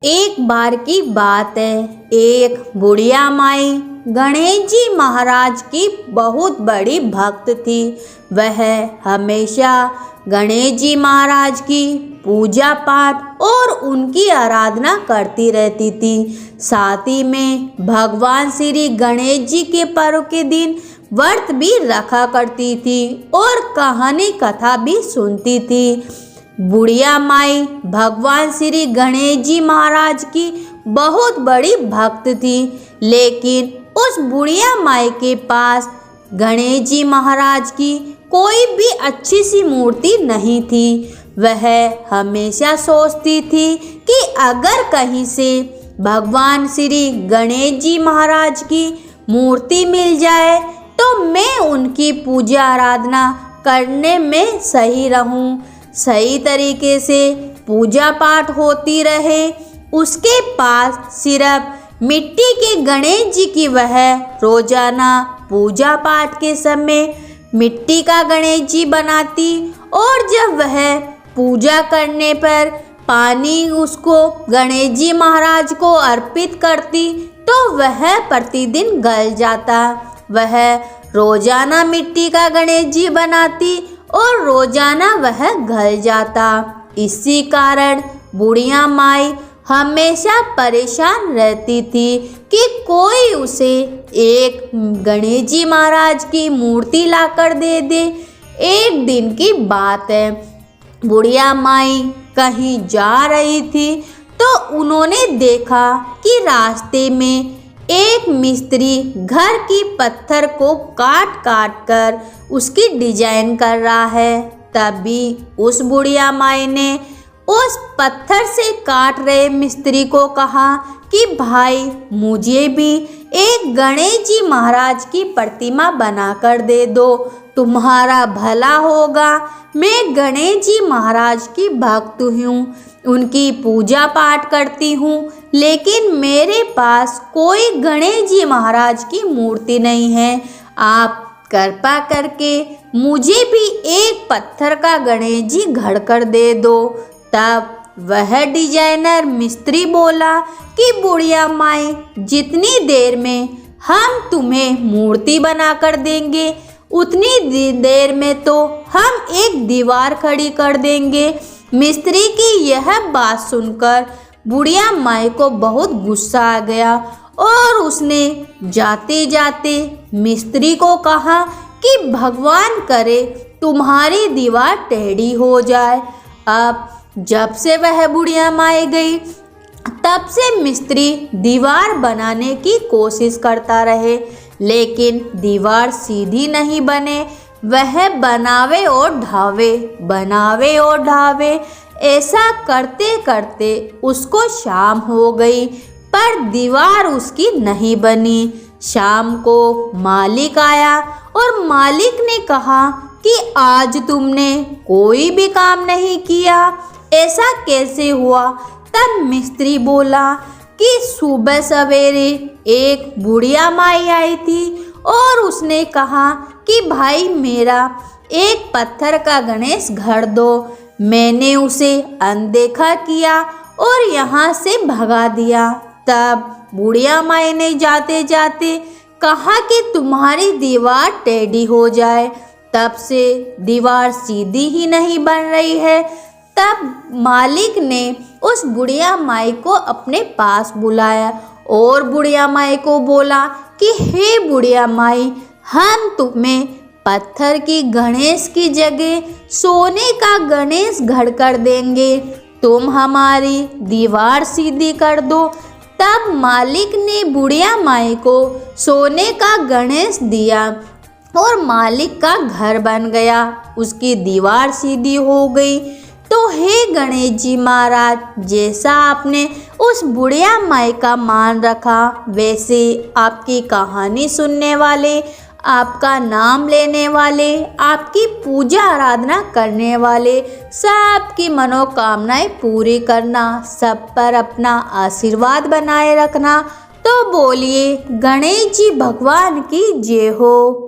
एक बार की बात है, एक बुढ़िया माई गणेश जी महाराज की बहुत बड़ी भक्त थी। वह हमेशा गणेश जी महाराज की पूजा पाठ और उनकी आराधना करती रहती थी। साथ ही में भगवान श्री गणेश जी के पर्व के दिन व्रत भी रखा करती थी और कहानी कथा भी सुनती थी। बुढ़िया माई भगवान श्री गणेश जी महाराज की बहुत बड़ी भक्त थी, लेकिन उस बुढ़िया माई के पास गणेश जी महाराज की कोई भी अच्छी सी मूर्ति नहीं थी। वह हमेशा सोचती थी कि अगर कहीं से भगवान श्री गणेश जी महाराज की मूर्ति मिल जाए तो मैं उनकी पूजा आराधना करने में सही रहूं, सही तरीके से पूजा पाठ होती रहे। उसके पास सिर्फ मिट्टी के गणेश जी की वह रोजाना पूजा पाठ के समय मिट्टी का गणेश जी बनाती और जब वह पूजा करने पर पानी उसको गणेश जी महाराज को अर्पित करती तो वह प्रतिदिन गल जाता। वह रोजाना मिट्टी का गणेश जी बनाती और रोजाना वह गल जाता। इसी कारण बुढ़िया माई हमेशा परेशान रहती थी कि कोई उसे एक गणेश जी महाराज की मूर्ति लाकर दे दे। एक दिन की बात है, बुढ़िया माई कहीं जा रही थी तो उन्होंने देखा कि रास्ते में एक मिस्त्री घर की पत्थर को काट काट कर उसकी डिजाइन कर रहा है। तभी उस बुढ़िया माई ने उस पत्थर से काट रहे मिस्त्री को कहा कि भाई मुझे भी एक गणेश जी महाराज की प्रतिमा बनाकर दे दो, तुम्हारा भला होगा। मैं गणेश जी महाराज की भक्त हूँ, उनकी पूजा पाठ करती हूँ, लेकिन मेरे पास कोई गणेश जी महाराज की मूर्ति नहीं है। आप कृपा करके मुझे भी एक पत्थर का गणेश जी घड़कर दे दो। तब वह डिजाइनर मिस्त्री बोला कि बुढ़िया माई जितनी देर में हम तुम्हें मूर्ति बनाकर देंगे उतनी देर में तो हम एक दीवार खड़ी कर देंगे। मिस्त्री की यह बात सुनकर बुढ़िया माई को बहुत गुस्सा आ गया और उसने जाते जाते मिस्त्री को कहा कि भगवान करे तुम्हारी दीवार टेढ़ी हो जाए। अब जब से वह बुढ़िया माई गई तब से मिस्त्री दीवार बनाने की कोशिश करता रहे, लेकिन दीवार सीधी नहीं बने। वह बनावे और ढावे ऐसा करते करते उसको शाम हो गई, पर दीवार उसकी नहीं बनी। शाम को मालिक आया और मालिक ने कहा कि आज तुमने कोई भी काम नहीं किया, ऐसा कैसे हुआ? तब मिस्त्री बोला कि सुबह सवेरे एक बुढ़िया माई आई थी और उसने कहा कि भाई मेरा एक पत्थर का गणेश घड़ दो। मैंने उसे अनदेखा किया और यहाँ से भगा दिया। तब बुढ़िया माई ने जाते जाते कहा कि तुम्हारी दीवार टेढ़ी हो जाए। तब से दीवार सीधी ही नहीं बन रही है। तब मालिक ने उस बुढ़िया माई को अपने पास बुलाया और बुढ़िया माई को बोला कि हे बुढ़िया माई, हम तुम्हें पत्थर की गणेश की जगह सोने का गणेश घड़ कर देंगे, तुम हमारी दीवार सीधी कर दो। तब मालिक ने बुढ़िया माई को सोने का गणेश दिया और मालिक का घर बन गया, उसकी दीवार सीधी हो गई। तो हे गणेश जी महाराज, जैसा आपने उस बुढ़िया माई का मान रखा, वैसे आपकी कहानी सुनने वाले, आपका नाम लेने वाले, आपकी पूजा आराधना करने वाले सबकी मनोकामनाएं पूरी करना, सब पर अपना आशीर्वाद बनाए रखना। तो बोलिए गणेश जी भगवान की जय हो।